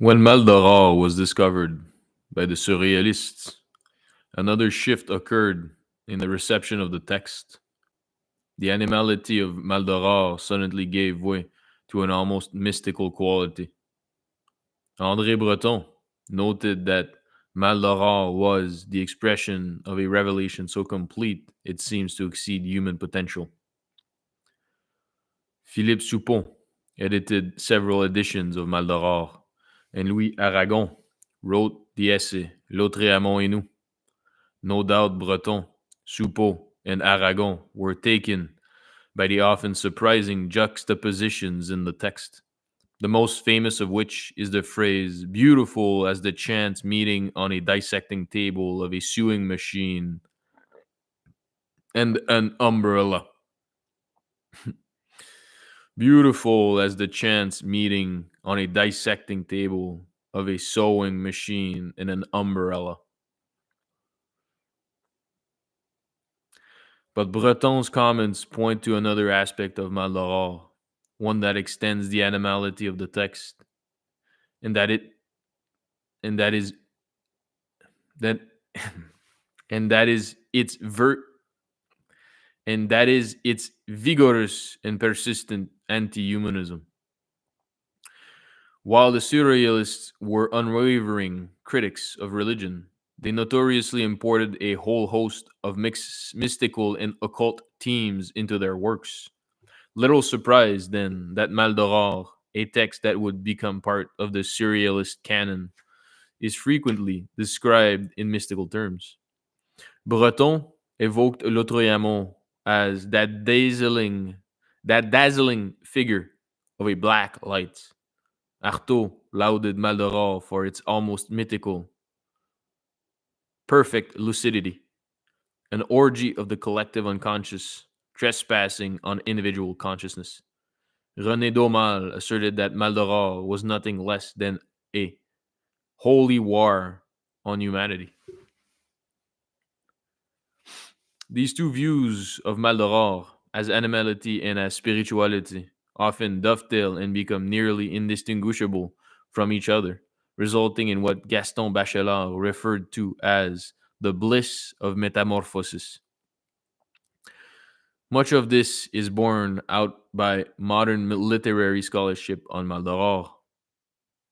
When Maldoror was discovered by the Surrealists, another shift occurred in the reception of the text. The animality of Maldoror suddenly gave way to an almost mystical quality. André Breton noted that Maldoror was the expression of a revelation so complete it seems to exceed human potential. Philippe Soupon edited several editions of Maldoror, and Louis Aragon wrote the essay Lautréamont et nous. No doubt Breton, Soupeau, and Aragon were taken by the often surprising juxtapositions in the text, the most famous of which is the phrase beautiful as the chance meeting on a dissecting table of a sewing machine and an umbrella. Beautiful as the chance meeting on a dissecting table of a sewing machine and an umbrella. But Breton's comments point to another aspect of Maldoror, one that extends the animality of the text, and that it and that is that and that is its and that is its vigorous and persistent anti-humanism. While the Surrealists were unwavering critics of religion, they notoriously imported a whole host of mystical and occult themes into their works. Little surprise, then, that Maldoror, a text that would become part of the Surrealist canon, is frequently described in mystical terms. Breton evoked Lautréamont as that dazzling figure of a black light. Artaud lauded Maldoror for its almost mythical, perfect lucidity, an orgy of the collective unconscious, trespassing on individual consciousness. René Daumal asserted that Maldoror was nothing less than a holy war on humanity. These two views of Maldoror, as animality and as spirituality, often dovetail and become nearly indistinguishable from each other, resulting in what Gaston Bachelard referred to as the bliss of metamorphosis. Much of this is borne out by modern literary scholarship on Maldoror.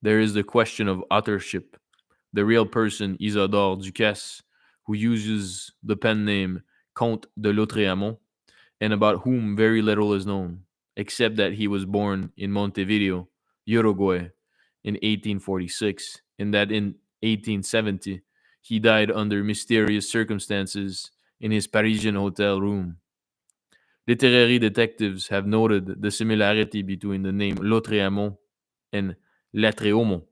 There is the question of authorship. The real person, Isidore Ducasse, who uses the pen name Comte de Lautréamont, and about whom very little is known, except that he was born in Montevideo, Uruguay, in 1846, and that in 1870 he died under mysterious circumstances in his Parisian hotel room. Literary detectives have noted the similarity between the name Lautréamont and Latréaumont,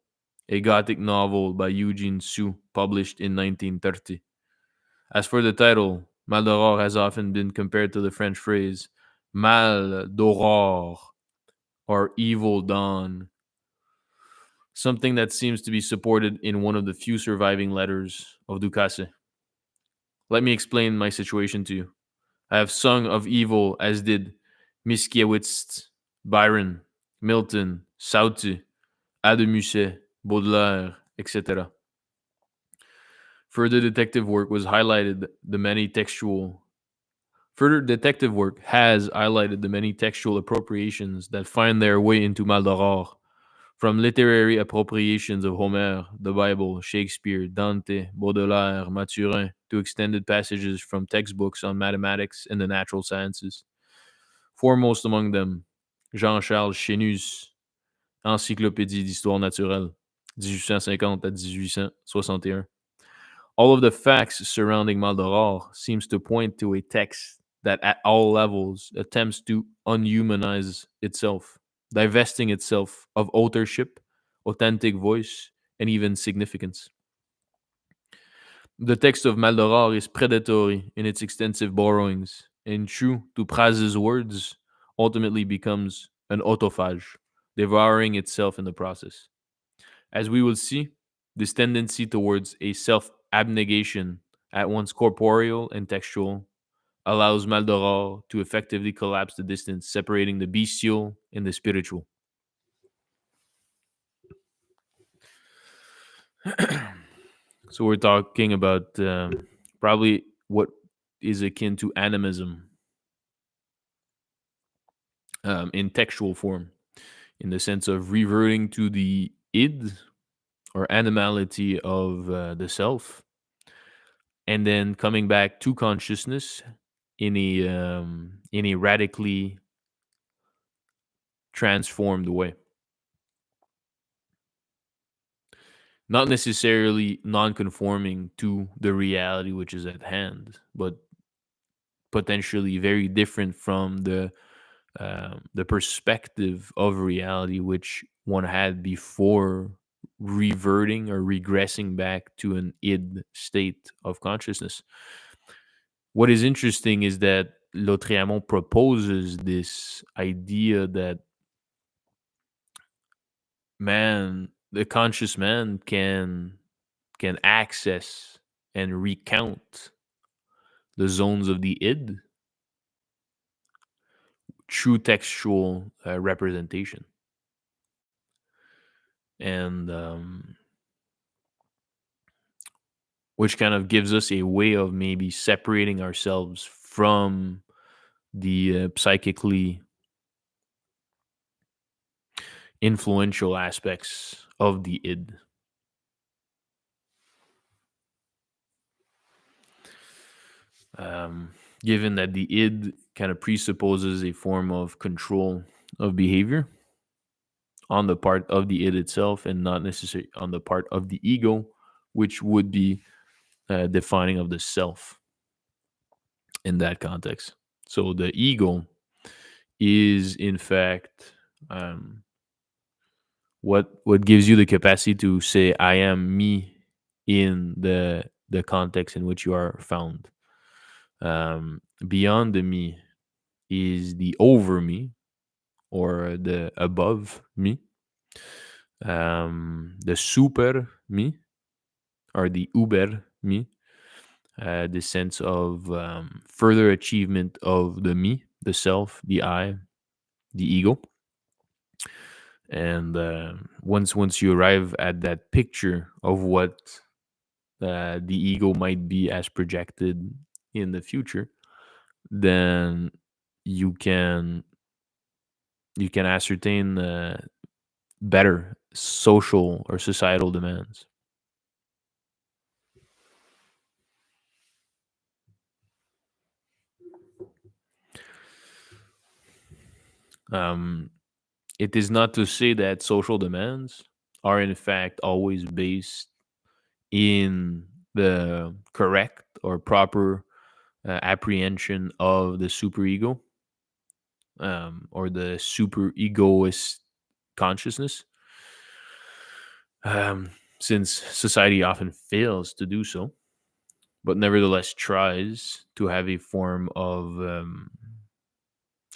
a Gothic novel by Eugene Sue published in 1930. As for the title, Maldoror has often been compared to the French phrase mal d'aurore, or evil dawn, something that seems to be supported in one of the few surviving letters of Ducasse. Let me explain my situation to you. I have sung of evil as did Mickiewicz, Byron, Milton, Sauty, Musset, Baudelaire, etc. Further detective work was highlighted the many textual Further detective work has highlighted the many textual appropriations that find their way into Maldoror, from literary appropriations of Homer, the Bible, Shakespeare, Dante, Baudelaire, Mathurin, to extended passages from textbooks on mathematics and the natural sciences. Foremost among them, Jean-Charles Chénus, Encyclopédie d'histoire naturelle, 1850 à 1861. All of the facts surrounding Maldoror seems to point to a text that at all levels attempts to unhumanize itself, divesting itself of authorship, authentic voice, and even significance. The text of Maldoror is predatory in its extensive borrowings, and true to Praz's words, ultimately becomes an autophage, devouring itself in the process. As we will see, this tendency towards a self abnegation, at once corporeal and textual, allows Maldoror to effectively collapse the distance separating the bestial and the spiritual. So we're talking about probably what is akin to animism in textual form, in the sense of reverting to the id or animality of the self, and then coming back to consciousness in a radically transformed way. Not necessarily non-conforming to the reality which is at hand, but potentially very different from the perspective of reality which one had before reverting or regressing back to an id state of consciousness. What is interesting is that Lautréamont proposes this idea that the conscious man can access and recount the zones of the id through textual representation, and which kind of gives us a way of maybe separating ourselves from the psychically influential aspects of the id. Um, Given that the id kind of presupposes a form of control of behavior on the part of the id itself and not necessarily on the part of the ego, which would be defining of the self in that context. So the ego is, in fact, um, what gives you the capacity to say "I am me" in the context in which you are found. Beyond the me is the over me or the above me, the super me or the uber me, the sense of further achievement of the me, the self, the I, the ego. And once you arrive at that picture of what the ego might be as projected in the future, then you can you can ascertain better social or societal demands. Um, it is not to say that social demands are in fact always based in the correct or proper apprehension of the superego, or the super egoist consciousness, um, since society often fails to do so, but nevertheless tries to have a form of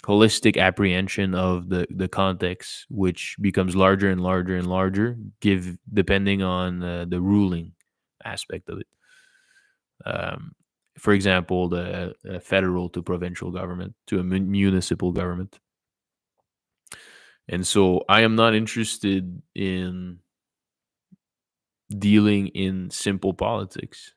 holistic apprehension of the context, which becomes larger and larger and larger, give depending on the ruling aspect of it. Um, for example, the federal to provincial government to a municipal government. And so I am not interested in dealing in simple politics.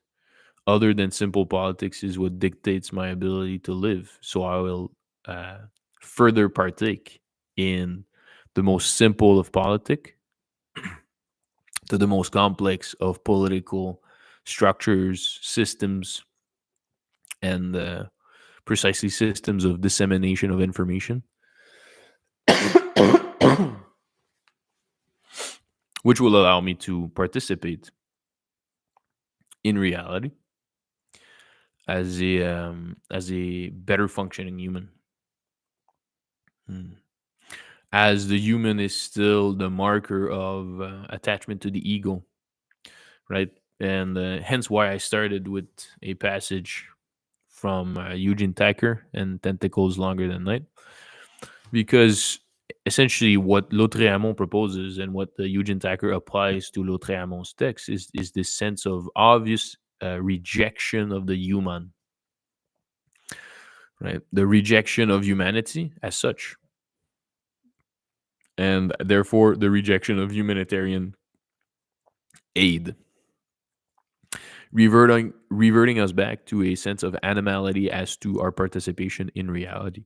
Other than simple politics is what dictates my ability to live. So I will uh, further partake in the most simple of politic to the most complex of political structures, systems, and precisely systems of dissemination of information, which will allow me to participate in reality as a better functioning human. Hmm. As the human is still the marker of attachment to the ego, right? And hence why I started with a passage from Eugene Tucker and Tentacles Longer Than Night, because essentially what Lautréamont proposes and what Eugene Tucker applies to Lautréamont's text is this sense of obvious rejection of the human, right? The rejection of humanity as such, and therefore the rejection of humanitarian aid. reverting us back to a sense of animality as to our participation in reality.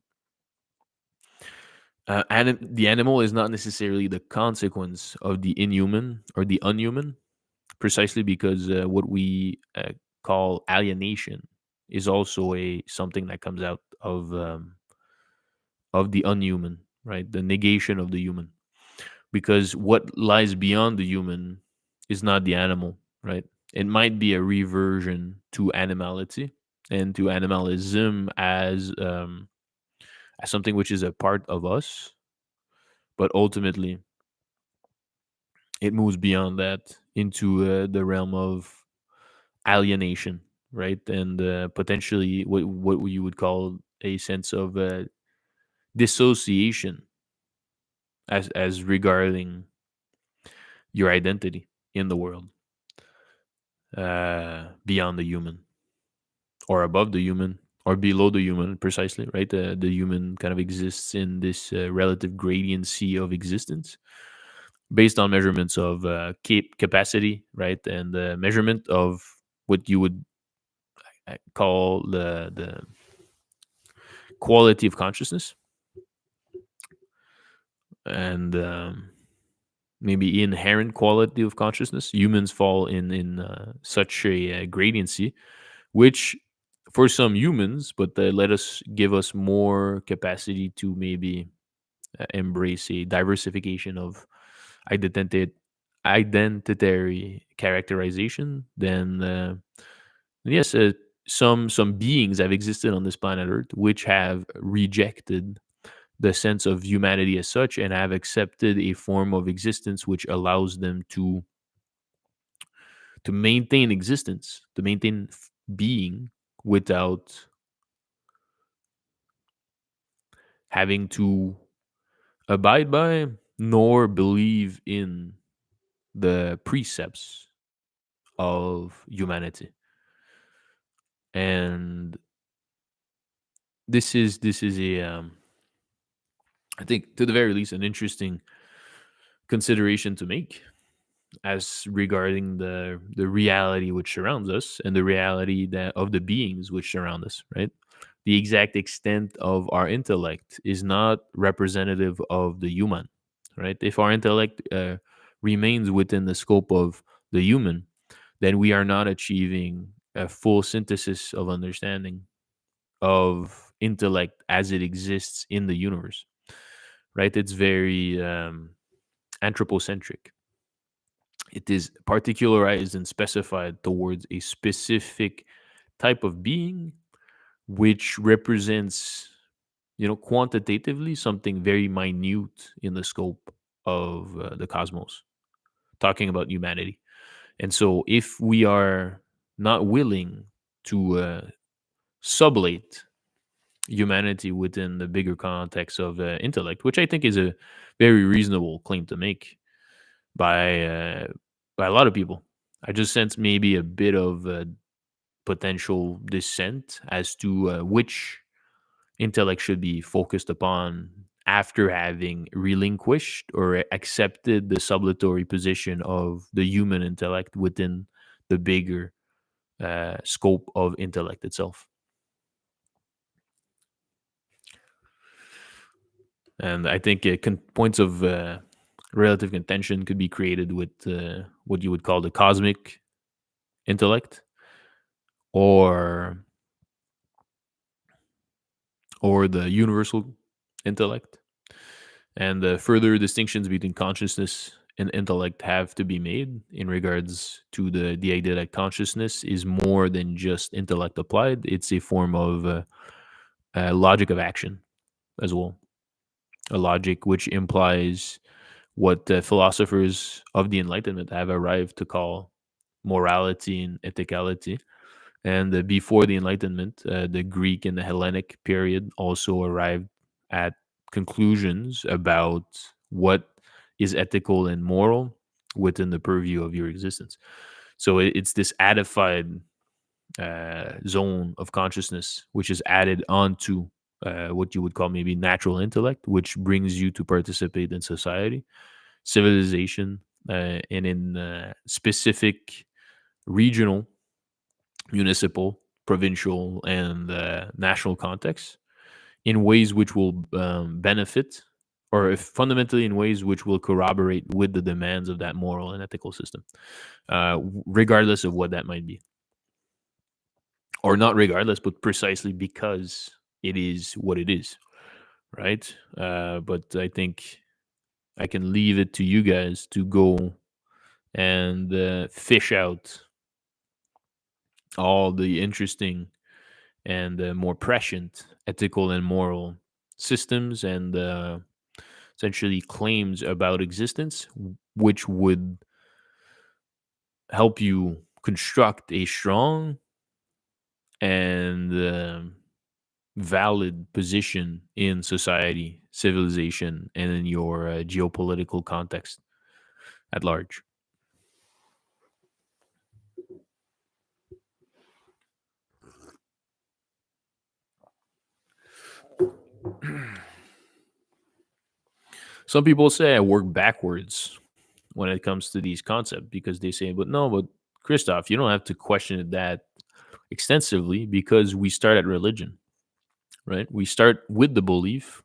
The animal is not necessarily the consequence of the inhuman or the unhuman, precisely because what we call alienation is also a something that comes out of the unhuman, right? The negation of the human, because what lies beyond the human is not the animal, right? It might be a reversion to animality and to animalism as something which is a part of us, but ultimately it moves beyond that into the realm of alienation, right? And potentially what you would call a sense of dissociation as regarding your identity in the world, beyond the human or above the human or below the human, precisely, right? The human kind of exists in this relative gradiency of existence based on measurements of capacity, right? And the measurement of what you would call the quality of consciousness and maybe inherent quality of consciousness. Humans fall in such a gradiency, which for some humans, but let us give us more capacity to maybe embrace a diversification of identity identitary characterization, then yes, some beings have existed on this planet Earth which have rejected the sense of humanity as such and have accepted a form of existence which allows them to maintain existence, to maintain being without having to abide by nor believe in the precepts of humanity. And this is a I think to the very least an interesting consideration to make as regarding the reality which surrounds us and the reality that of the beings which surround us, right? The exact extent of our intellect is not representative of the human, right? If our intellect remains within the scope of the human, then we are not achieving a full synthesis of understanding of intellect as it exists in the universe, right? It's very anthropocentric. It is particularized and specified towards a specific type of being, which represents, quantitatively something very minute in the scope of the cosmos, talking about humanity. And so, if we are not willing to sublate humanity within the bigger context of intellect, which I think is a very reasonable claim to make by uh, by a lot of people. I just sense maybe a bit of potential dissent as to which intellect should be focused upon after having relinquished or accepted the sublatory position of the human intellect within the bigger scope of intellect itself. And I think points of relative contention could be created with what you would call the cosmic intellect or the universal intellect. And further distinctions between consciousness and intellect have to be made in regards to the idea that consciousness is more than just intellect applied. It's a form of logic of action as well. A logic which implies what the philosophers of the Enlightenment have arrived to call morality and ethicality. And before the Enlightenment, the Greek and the Hellenic period also arrived at conclusions about what is ethical and moral within the purview of your existence. So it's this edified zone of consciousness which is added onto what you would call maybe natural intellect, which brings you to participate in society, civilization, and in specific regional municipal, provincial, and national contexts in ways which will benefit, or if fundamentally in ways which will corroborate with the demands of that moral and ethical system, regardless of what that might be, or not regardless, but precisely because it is what it is, right? But I think I can leave it to you guys to go and fish out all the interesting and more prescient ethical and moral systems and essentially claims about existence, which would help you construct a strong and valid position in society, civilization, and in your geopolitical context at large. Some people say I work backwards when it comes to these concepts because they say, but no, but Christoph, you don't have to question it that extensively because we start at religion, right? We start with the belief,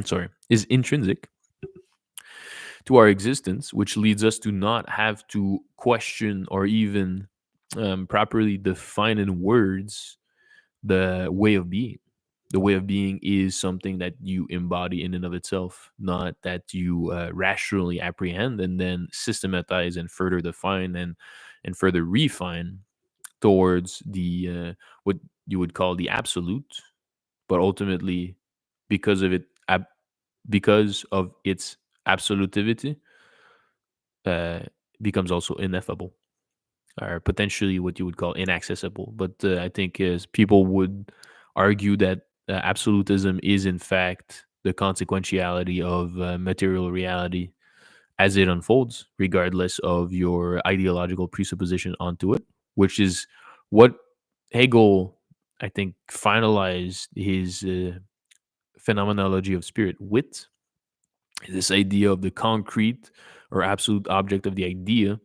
sorry, is intrinsic to our existence, which leads us to not have to question or even properly define in words the way of being. The way of being is something that you embody in and of itself, not that you rationally apprehend and then systematize and further define and further refine towards the what you would call the absolute, but ultimately because of because of its absolutivity, uh, becomes also ineffable or potentially what you would call inaccessible. But I think as people would argue that absolutism is in fact the consequentiality of material reality as it unfolds, regardless of your ideological presupposition onto it, which is what Hegel, I think, finalized his phenomenology of spirit with this idea of the concrete or absolute object of the idea,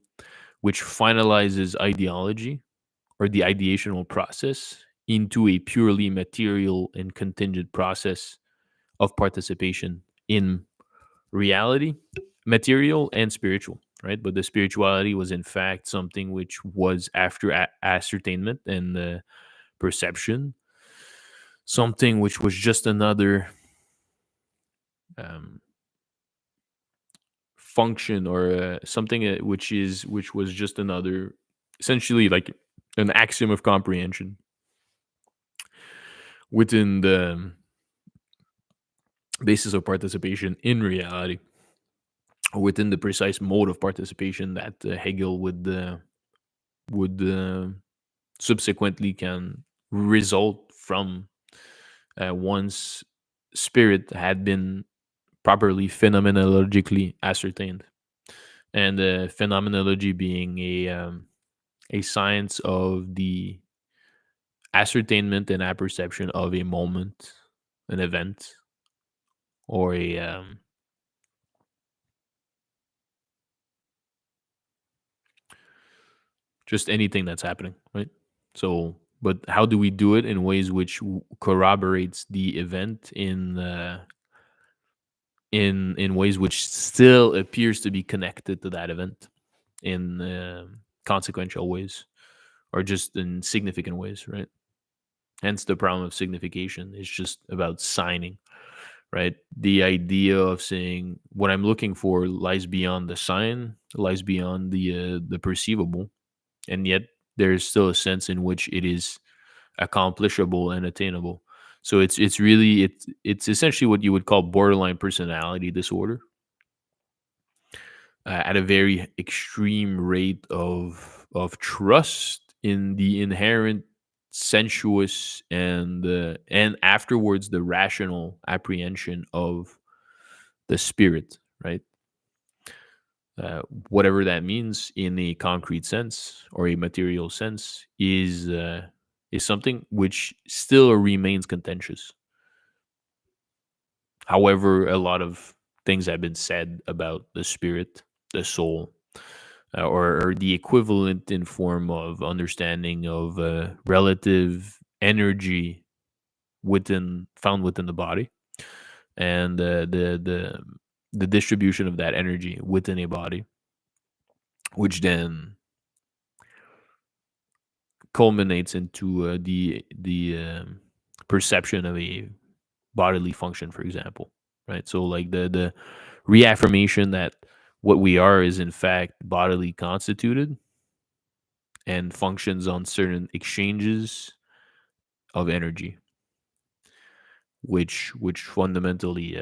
which finalizes ideology or the ideational process into a purely material and contingent process of participation in reality, material and spiritual, right? But the spirituality was in fact something which was after ascertainment and perception, something which was just another um, function or something which was just another, essentially like an axiom of comprehension within the basis of participation in reality, or within the precise mode of participation that Hegel would subsequently can result from once spirit had been properly phenomenologically ascertained, and phenomenology being a science of the ascertainment and apperception of a moment, an event, or a just anything that's happening, right? So, but how do we do it in ways which corroborates the event in ways which still appears to be connected to that event in consequential ways or just in significant ways, right? Hence, the problem of signification is just about signing, right? The idea of saying what I'm looking for lies beyond the sign, lies beyond the perceivable, and yet there's still a sense in which it is accomplishable and attainable. So it's really it's essentially what you would call borderline personality disorder, at a very extreme rate of trust in the inherent sensuous and afterwards the rational apprehension of the spirit, right? uh, Whatever that means in a concrete sense or a material sense is something which still remains contentious. However, a lot of things have been said about the spirit, the soul, or the equivalent in form of understanding of relative energy found within the body, and the distribution of that energy within a body, which then culminates into the perception of a bodily function, for example, right? So like the reaffirmation that what we are is in fact bodily constituted and functions on certain exchanges of energy, which fundamentally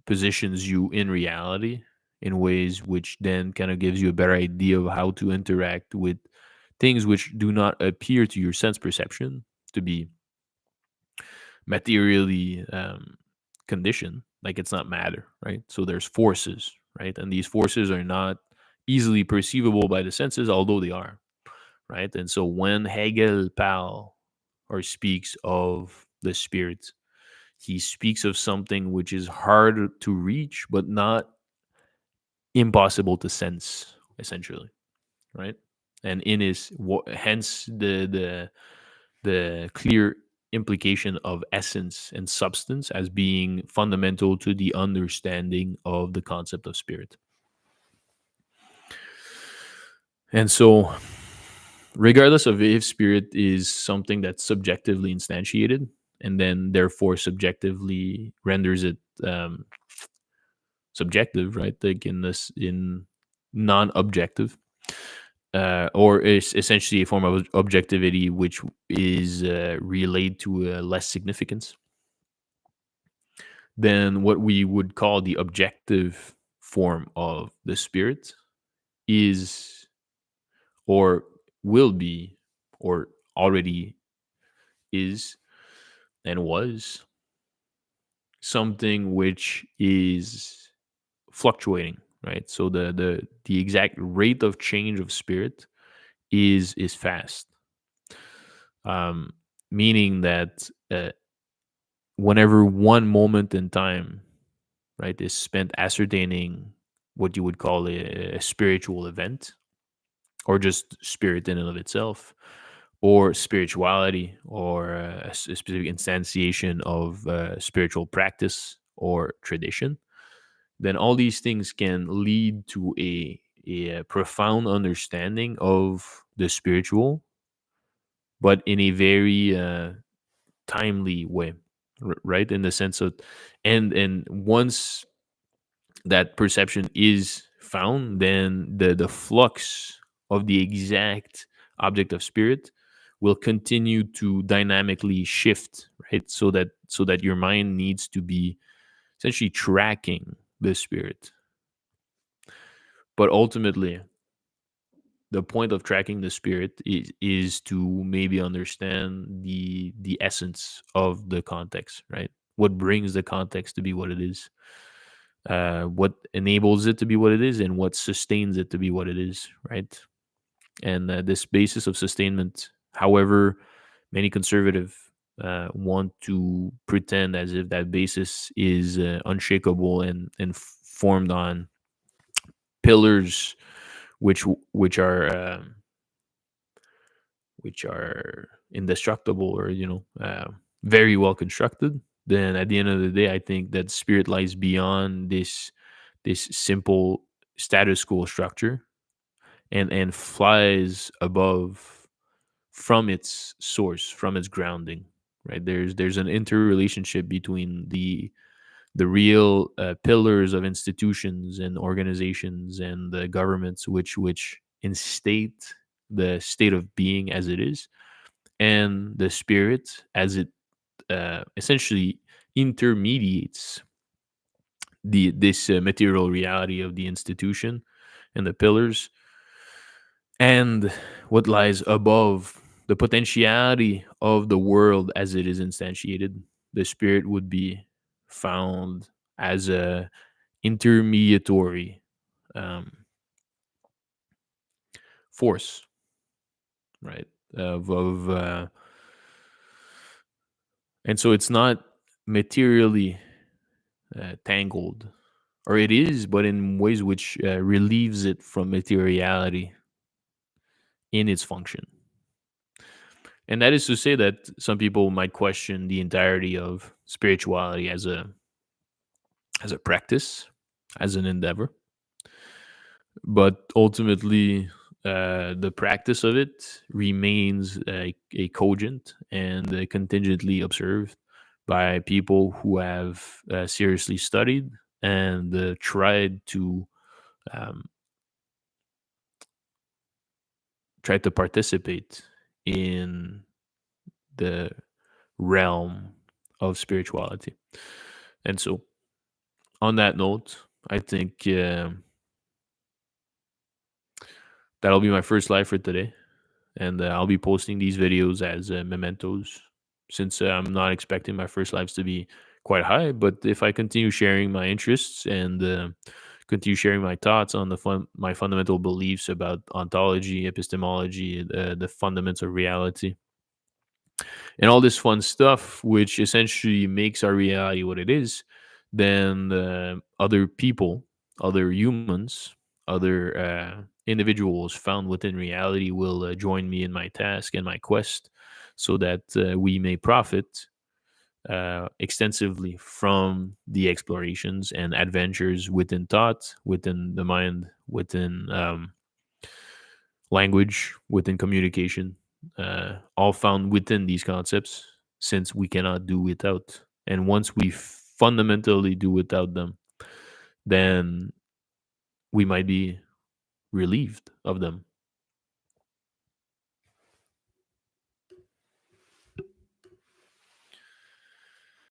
positions you in reality in ways which then kind of gives you a better idea of how to interact with things which do not appear to your sense perception to be materially conditioned, like it's not matter, right? So there's forces, right? And these forces are not easily perceivable by the senses, although they are, right? And so when Hegel Pal or speaks of the spirit, he speaks of something which is hard to reach, but not impossible to sense, essentially, right? And in his hence the clear implication of essence and substance as being fundamental to the understanding of the concept of spirit. And so, regardless of if spirit is something that's subjectively instantiated and then therefore subjectively renders it subjective, right? Like in this in non-objective, or is essentially a form of objectivity which is relayed to less significance than what we would call the objective form of the spirit is or will be or already is and was something which is fluctuating, right? So the exact rate of change of spirit is fast, um meaning that whenever one moment in time, right, is spent ascertaining what you would call a spiritual event or just spirit in and of itself, or spirituality, or a specific instantiation of spiritual practice or tradition, then all these things can lead to a profound understanding of the spiritual, but in a very timely way, right? In the sense of, and once that perception is found, then the flux of the exact object of spirit will continue to dynamically shift, right? So that your mind needs to be essentially tracking the spirit. But ultimately, the point of tracking the spirit is to maybe understand the essence of the context, right? What brings the context to be what it is, what enables it to be what it is, and what sustains it to be what it is, right? And this basis of sustainment, however many conservative want to pretend as if that basis is unshakable and formed on pillars which which are which are indestructible, or very well constructed, then at the end of the day I think that spirit lies beyond this simple status quo structure, and flies above, from its source, from its grounding, right? There's an interrelationship between the real pillars of institutions and organizations and the governments which instate the state of being as it is, and the spirit as it essentially intermediates this material reality of the institution and the pillars, and what lies above the potentiality of the world as it is instantiated. The spirit would be found as a intermediatory um, force, right? And so it's not materially tangled or it is, but in ways which relieves it from materiality in its function. And that is to say that some people might question the entirety of spirituality as a practice, as an endeavor, but ultimately, the practice of it remains a cogent and contingently observed by people who have seriously studied and um, tried to participate in the realm of spirituality. And so, on that note, I think that'll be my first live for today. And I'll be posting these videos as mementos since I'm not expecting my first lives to be quite high. But if I continue sharing my interests and continue sharing my thoughts on my fundamental beliefs about ontology, epistemology, the fundamentals of reality, and all this fun stuff, which essentially makes our reality what it is, then other people, other humans, other individuals found within reality will join me in my task and my quest so that we may profit extensively from the explorations and adventures within thought, within the mind, within language, within communication, all found within these concepts, since we cannot do without. And once we fundamentally do without them, then we might be relieved of them.